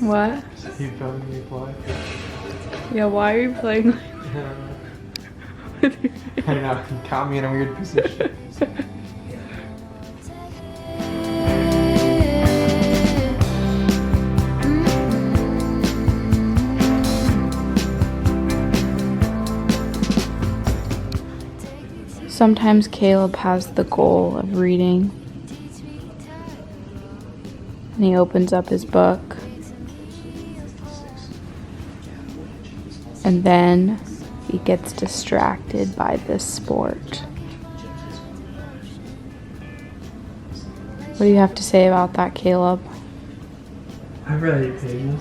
What? You filming me play? Yeah, why are you playing like I know, you caught me in a weird position. Sometimes Caleb has the goal of reading. And he opens up his book. And then he gets distracted by this sport. What do you have to say about that, Caleb? I've read 8 pages.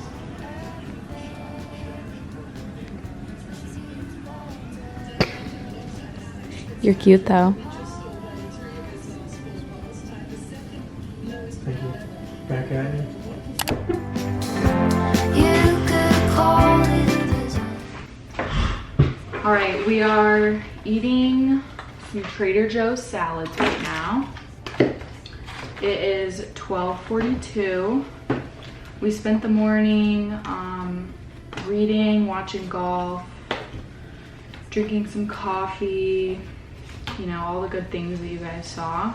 You're cute though. Thank you. Back at you. All right, we are eating some Trader Joe's salads right now. It is 12:42. We spent the morning reading, watching golf, drinking some coffee, you know, all the good things that you guys saw.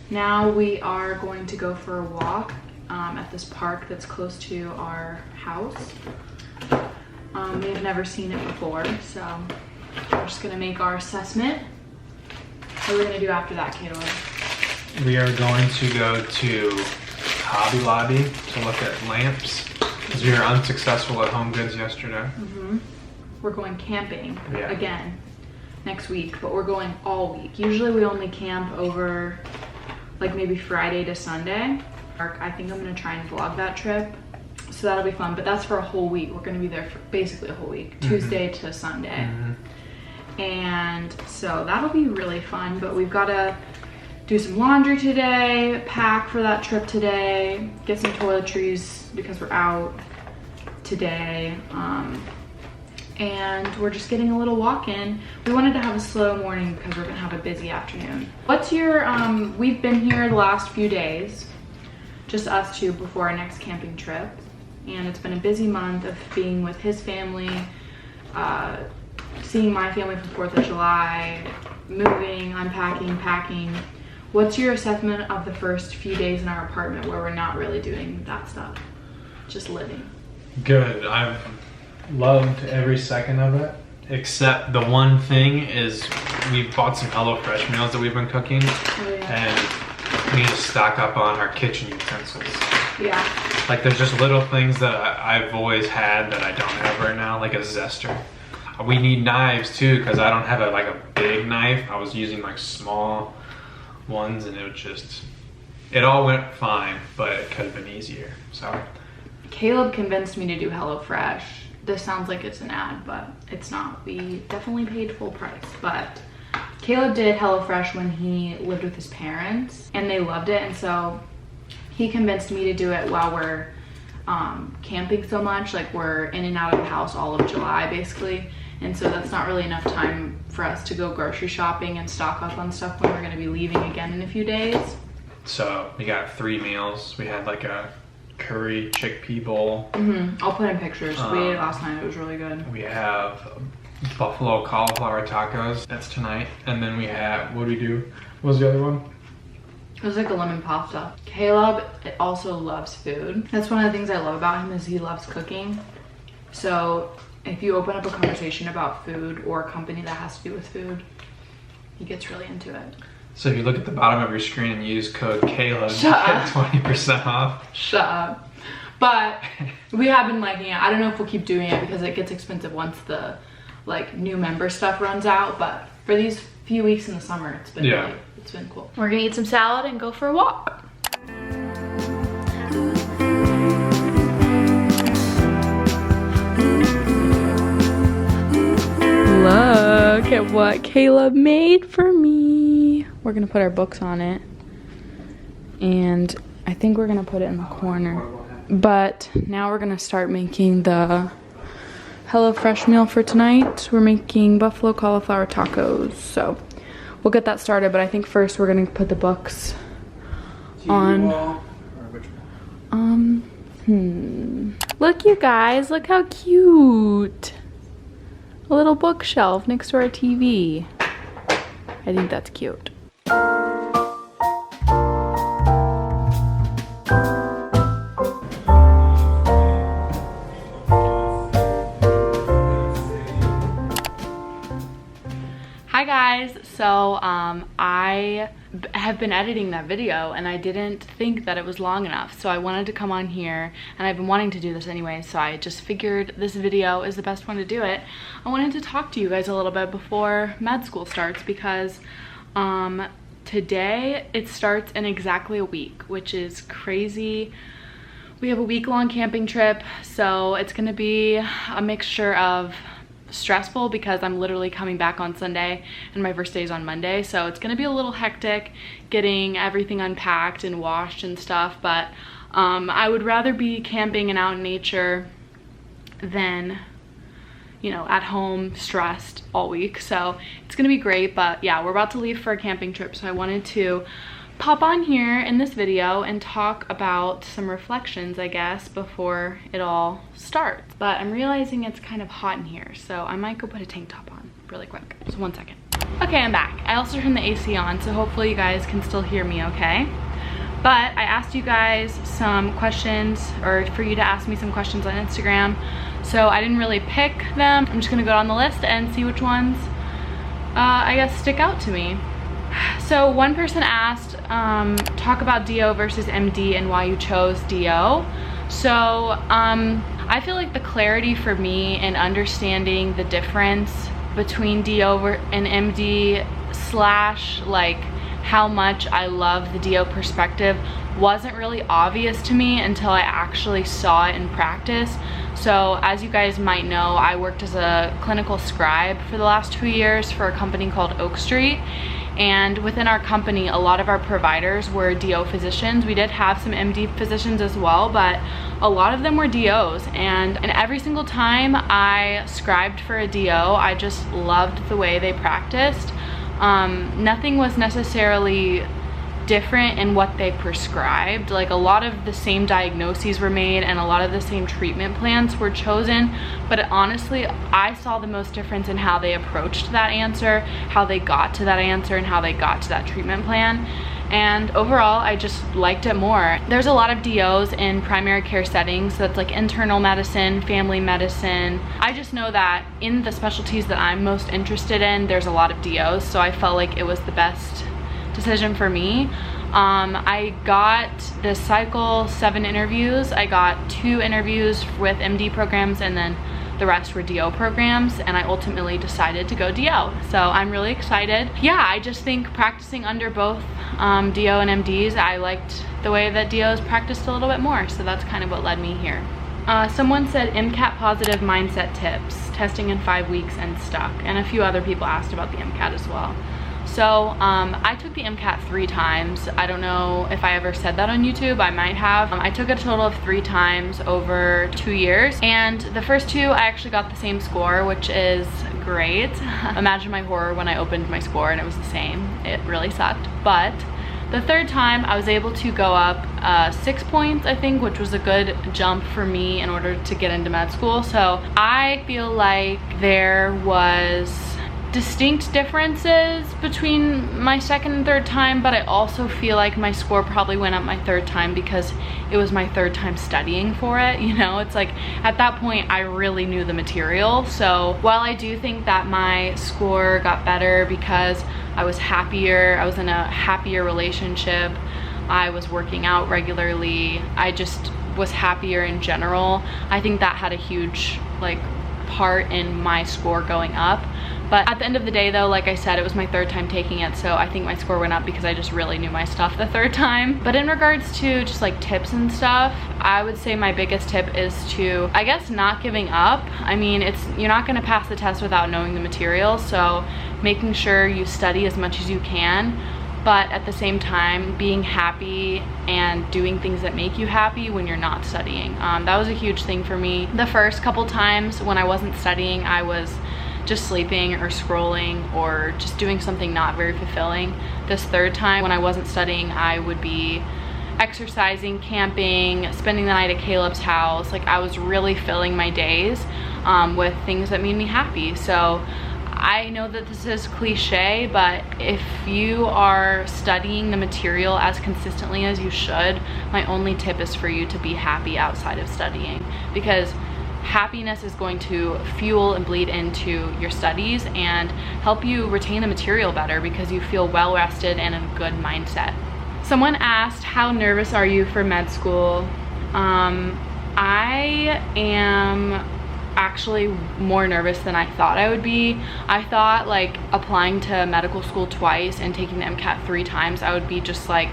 Now we are going to go for a walk at this park that's close to our house. We have never seen it before, so we're just gonna make our assessment. What are we gonna do after that, Caleb? We are going to go to Hobby Lobby to look at lamps because we were unsuccessful at Home Goods yesterday. We're going camping Yeah. again next week, but we're going all week. Usually we only camp over like maybe Friday to Sunday. I think I'm gonna try and vlog that trip, so that'll be fun, but that's for a whole week. We're gonna be there for basically a whole week, Tuesday to Sunday. And so that'll be really fun, but we've gotta do some laundry today, pack for that trip today, get some toiletries because we're out today. And we're just getting a little walk in. We wanted to have a slow morning because we're gonna have a busy afternoon. What's your, we've been here the last few days, just us two before our next camping trip. And it's been a busy month of being with his family, seeing my family for 4th of July, moving, unpacking, packing. What's your assessment of the first few days in our apartment where we're not really doing that stuff, just living? Good. I've loved every second of it, except the one thing is we bought some HelloFresh meals that we've been cooking, and we need to stock up on our kitchen utensils. Yeah. Like there's just little things that I've always had that I don't have right now, like a zester. We need knives too, because I don't have a big knife. I was using like small ones, and it all went fine, but it could have been easier. So Caleb convinced me to do HelloFresh. This sounds like it's an ad, but it's not. We definitely paid full price, but Caleb did HelloFresh when he lived with his parents, and they loved it, and so he convinced me to do it while we're camping so much. Like we're in and out of the house all of July basically, and so that's not really enough time for us to go grocery shopping and stock up on stuff when we're going to be leaving again in a few days. So we got 3 meals. We had like a curry chickpea bowl. I'll put in pictures. We ate it last night. It was really good. We have buffalo cauliflower tacos. That's tonight. And then we have, what do we do? What was the other one? It was like a lemon pasta. Caleb also loves food. That's one of the things I love about him is he loves cooking. So if you open up a conversation about food or a company that has to do with food, he gets really into it. So if you look at the bottom of your screen and use code Caleb, you get 20% off. Shut up. But we have been liking it. I don't know if we'll keep doing it because it gets expensive once the new member stuff runs out. But for these few weeks in the summer, it's been it's been cool. We're gonna eat some salad and go for a walk. Look at what Caleb made for me. We're gonna put our books on it, and I think we're gonna put it in the corner. But now we're gonna start making the HelloFresh meal for tonight. We're making buffalo cauliflower tacos, so we'll get that started. But I think first we're gonna put the books on. Look, you guys, look how cute. A little bookshelf next to our TV. I think that's cute. Hi guys, so I have been editing that video and I didn't think that it was long enough, so I wanted to come on here, and I've been wanting to do this anyway, so I just figured this video is the best one to do it. I wanted to talk to you guys a little bit before med school starts because today it starts in exactly a week, which is crazy. We have a week-long camping trip, so it's gonna be a mixture of stressful because I'm literally coming back on Sunday and my first day is on Monday, so it's gonna be a little hectic getting everything unpacked and washed and stuff, but I would rather be camping and out in nature than, you know, at home stressed all week. So it's gonna be great. But yeah, we're about to leave for a camping trip, so I wanted to pop on here in this video and talk about some reflections, I guess, before it all starts. But I'm realizing it's kind of hot in here, so I might go put a tank top on really quick. So 1 second. Okay, I'm back. I also turned the AC on, so hopefully you guys can still hear me okay. But I asked you guys some questions, or for you to ask me some questions on Instagram, so I didn't really pick them. I'm just gonna go down the list and see which ones I guess stick out to me. So one person asked, talk about DO versus MD and why you chose DO. So I feel like the clarity for me in understanding the difference between DO and MD slash like how much I love the DO perspective wasn't really obvious to me until I actually saw it in practice. So as you guys might know, I worked as a clinical scribe for the last 2 years for a company called Oak Street. And within our company, a lot of our providers were DO physicians. We did have some MD physicians as well, but a lot of them were DOs. And every single time I scribed for a DO, I just loved the way they practiced. Nothing was necessarily different in what they prescribed. Like, a lot of the same diagnoses were made and a lot of the same treatment plans were chosen, but honestly I saw the most difference in how they approached that answer, how they got to that answer, and how they got to that treatment plan. And overall I just liked it more. There's a lot of DOs in primary care settings, so that's like internal medicine, family medicine. I just know that in the specialties that I'm most interested in, there's a lot of DOs, so I felt like it was the best decision for me. I got this cycle 7 interviews. I got 2 interviews with MD programs and then the rest were DO programs, and I ultimately decided to go DO. So I'm really excited. Yeah, I just think practicing under both DO and MDs, I liked the way that DOs practiced a little bit more, so that's kind of what led me here. Someone said MCAT positive mindset tips, testing in 5 weeks and stuck, and a few other people asked about the MCAT as well. So I took the MCAT 3 times. I don't know if I ever said that on YouTube. I might have. I took a total of 3 times over 2 years, and the first 2 I actually got the same score, which is great. Imagine my horror when I opened my score and it was the same. It really sucked. But the 3rd time I was able to go up 6 points, I think, which was a good jump for me in order to get into med school. So I feel like there was distinct differences between my 2nd and 3rd time, but I also feel like my score probably went up my 3rd time because it was my 3rd time studying for it. You know, it's like at that point I really knew the material. So while I do think that my score got better because I was happier, I was in a happier relationship, I was working out regularly, I just was happier in general, I think that had a huge like part in my score going up. But at the end of the day though, like I said, it was my 3rd time taking it, so I think my score went up because I just really knew my stuff the 3rd time. But in regards to just like tips and stuff, I would say my biggest tip is to, I guess, not giving up. I mean, you're not gonna pass the test without knowing the material, so making sure you study as much as you can, but at the same time being happy and doing things that make you happy when you're not studying. That was a huge thing for me. The first couple times when I wasn't studying, I was just sleeping or scrolling or just doing something not very fulfilling. This 3rd time when I wasn't studying, I would be exercising, camping, spending the night at Caleb's house. Like, I was really filling my days with things that made me happy. So I know that this is cliche, but if you are studying the material as consistently as you should, my only tip is for you to be happy outside of studying, because happiness is going to fuel and bleed into your studies and help you retain the material better because you feel well rested and in a good mindset. Someone asked, how nervous are you for med school? I am actually more nervous than I thought I would be. I thought like applying to medical school twice and taking the MCAT 3 times, I would be just like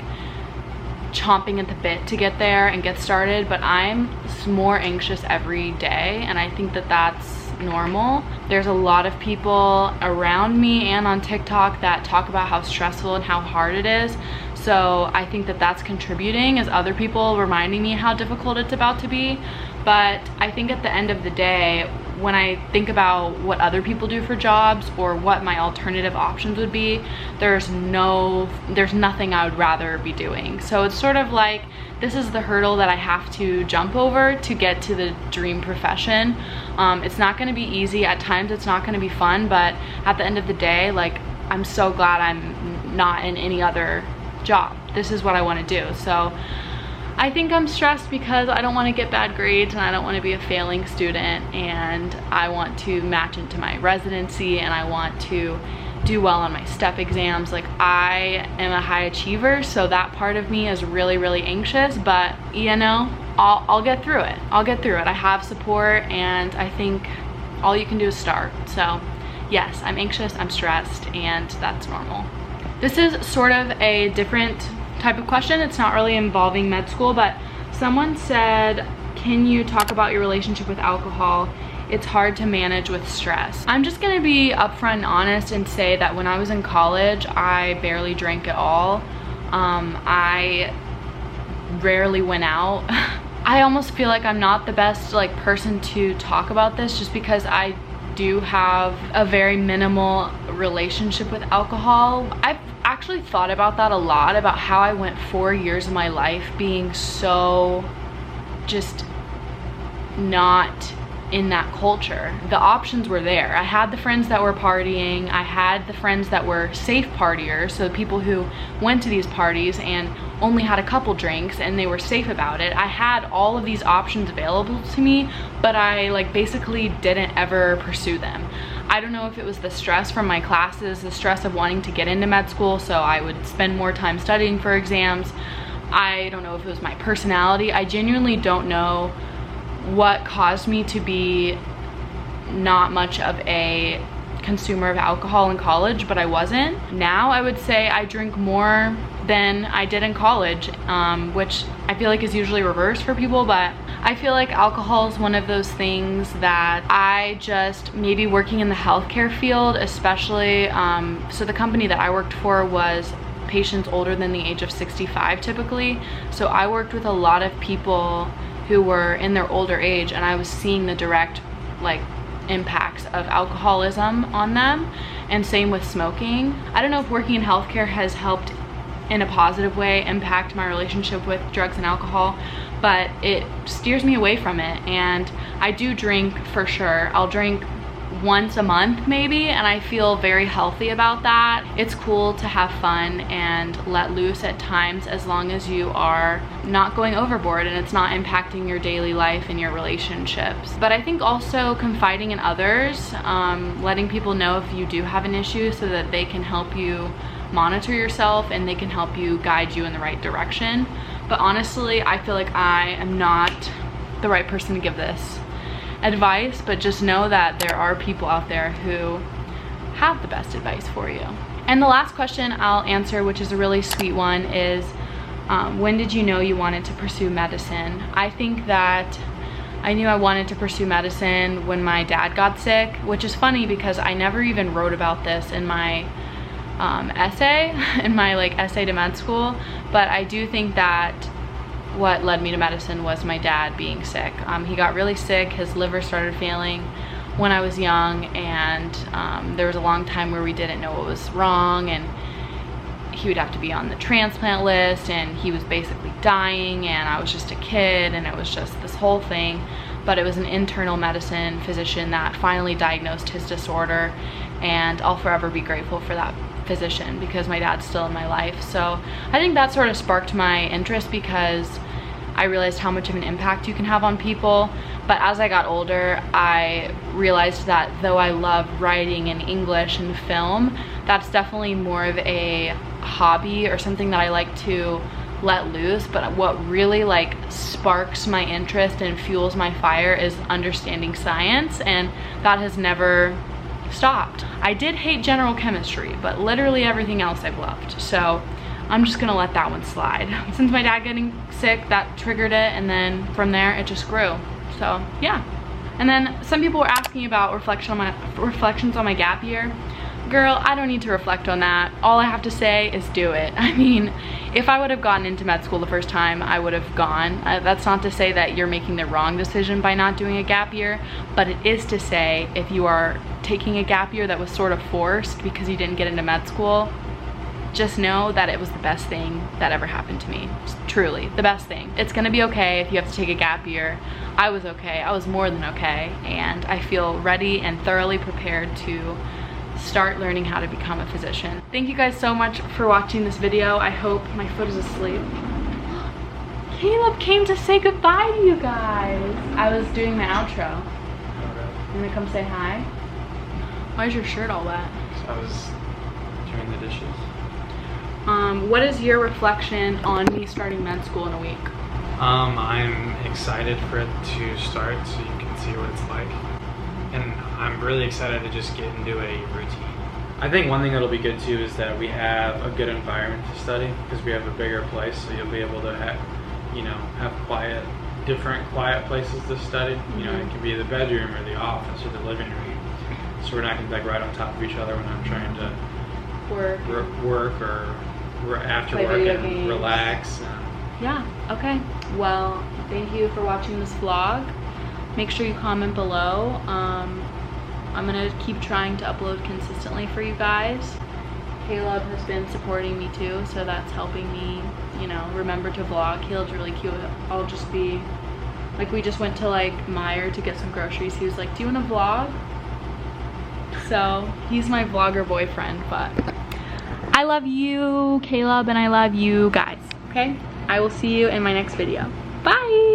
chomping at the bit to get there and get started, but I'm more anxious every day, and I think that that's normal. There's a lot of people around me and on TikTok that talk about how stressful and how hard it is, so I think that that's contributing, as other people reminding me how difficult it's about to be. But I think at the end of the day, when I think about what other people do for jobs or what my alternative options would be, there's nothing I would rather be doing. So it's sort of like, this is the hurdle that I have to jump over to get to the dream profession. It's not gonna be easy. At times it's not gonna be fun, but at the end of the day, like, I'm so glad I'm not in any other job. This is what I wanna do. So I think I'm stressed because I don't want to get bad grades and I don't want to be a failing student, and I want to match into my residency, and I want to do well on my step exams. Like, I am a high achiever, so that part of me is really, really anxious, but you know, I'll get through it. I'll get through it. I have support, and I think all you can do is start. So yes, I'm anxious, I'm stressed, and that's normal. This is sort of a different type of question. It's not really involving med school, but someone said, can you talk about your relationship with alcohol? It's hard to manage with stress. I'm just gonna be upfront and honest and say that when I was in college, I barely drank at all. I rarely went out. I almost feel like I'm not the best like person to talk about this, just because I do have a very minimal relationship with alcohol. I've actually thought about that a lot, about how I went 4 years of my life being so just not in that culture. The options were there. I had the friends that were partying, I had the friends that were safe partiers, so people who went to these parties and only had a couple drinks and they were safe about it. I had all of these options available to me, but I like basically didn't ever pursue them. I don't know if it was the stress from my classes, the stress of wanting to get into med school, so I would spend more time studying for exams. I don't know if it was my personality. I genuinely don't know what caused me to be not much of a consumer of alcohol in college, but I wasn't. Now I would say I drink more than I did in college, which I feel like is usually reversed for people, but I feel like alcohol is one of those things that I just, maybe working in the healthcare field especially, so the company that I worked for was patients older than the age of 65 typically, so I worked with a lot of people who were in their older age, and I was seeing the direct like impacts of alcoholism on them, and same with smoking. I don't know if working in healthcare has helped in a positive way impact my relationship with drugs and alcohol, but it steers me away from it. And I do drink for sure. I'll drink once a month maybe, and I feel very healthy about that. It's cool to have fun and let loose at times, as long as you are not going overboard and it's not impacting your daily life and your relationships. But I think also confiding in others, letting people know if you do have an issue so that they can help you monitor yourself and they can help you guide you in the right direction. But honestly, I feel like I am not the right person to give this advice, but just know that there are people out there who have the best advice for you. And the last question I'll answer, which is a really sweet one, is when did you know you wanted to pursue medicine? I think that I knew I wanted to pursue medicine when my dad got sick, which is funny because I never even wrote about this in my essay, in my like essay to med school, but I do think that what led me to medicine was my dad being sick. He got really sick, his liver started failing when I was young, and there was a long time where we didn't know what was wrong, and he would have to be on the transplant list, and he was basically dying, and I was just a kid, and it was just this whole thing. But it was an internal medicine physician that finally diagnosed his disorder, and I'll forever be grateful for that physician because my dad's still in my life. So I think that sort of sparked my interest because I realized how much of an impact you can have on people. But as I got older, I realized that though I love writing and English and film, that's definitely more of a hobby or something that I like to let loose. But what really like sparks my interest and fuels my fire is understanding science, and that has never stopped. I did hate general chemistry, but literally everything else I've loved. So I'm just gonna let that one slide. Since my dad getting sick, that triggered it, and then from there it just grew. So yeah. And then some people were asking about reflections on my gap year. Girl, I don't need to reflect on that. All I have to say is do it. I mean, if I would have gotten into med school the first time, I would have gone. That's not to say that you're making the wrong decision by not doing a gap year, but it is to say if you are taking a gap year that was sort of forced because you didn't get into med school, just know that it was the best thing that ever happened to me. Truly, the best thing. It's gonna be okay if you have to take a gap year. I was okay, I was more than okay, and I feel ready and thoroughly prepared to start learning how to become a physician. Thank you guys so much for watching this video. I hope my foot is asleep. Caleb came to say goodbye to you guys. I was doing my outro. You wanna come say hi? Why is your shirt all wet? I was doing the dishes. What is your reflection on me starting med school in a week? I'm excited for it to start so you can see what it's like. And I'm really excited to just get into a routine. I think one thing that'll be good too is that we have a good environment to study because we have a bigger place, so you'll be able to have, have different quiet places to study. You know, it can be the bedroom or the office or the living room. So we're not gonna be like right on top of each other when I'm trying to work or after play work video and games. relax. Yeah, okay. Well, thank you for watching this vlog. Make sure you comment below. I'm gonna keep trying to upload consistently for you guys. Caleb has been supporting me too, so that's helping me, remember to vlog. Caleb's really cute. I'll just be, like, we just went to like Meijer to get some groceries. He was like, do you wanna vlog? So he's my vlogger boyfriend, but I love you, Caleb, and I love you guys, okay? I will see you in my next video. Bye!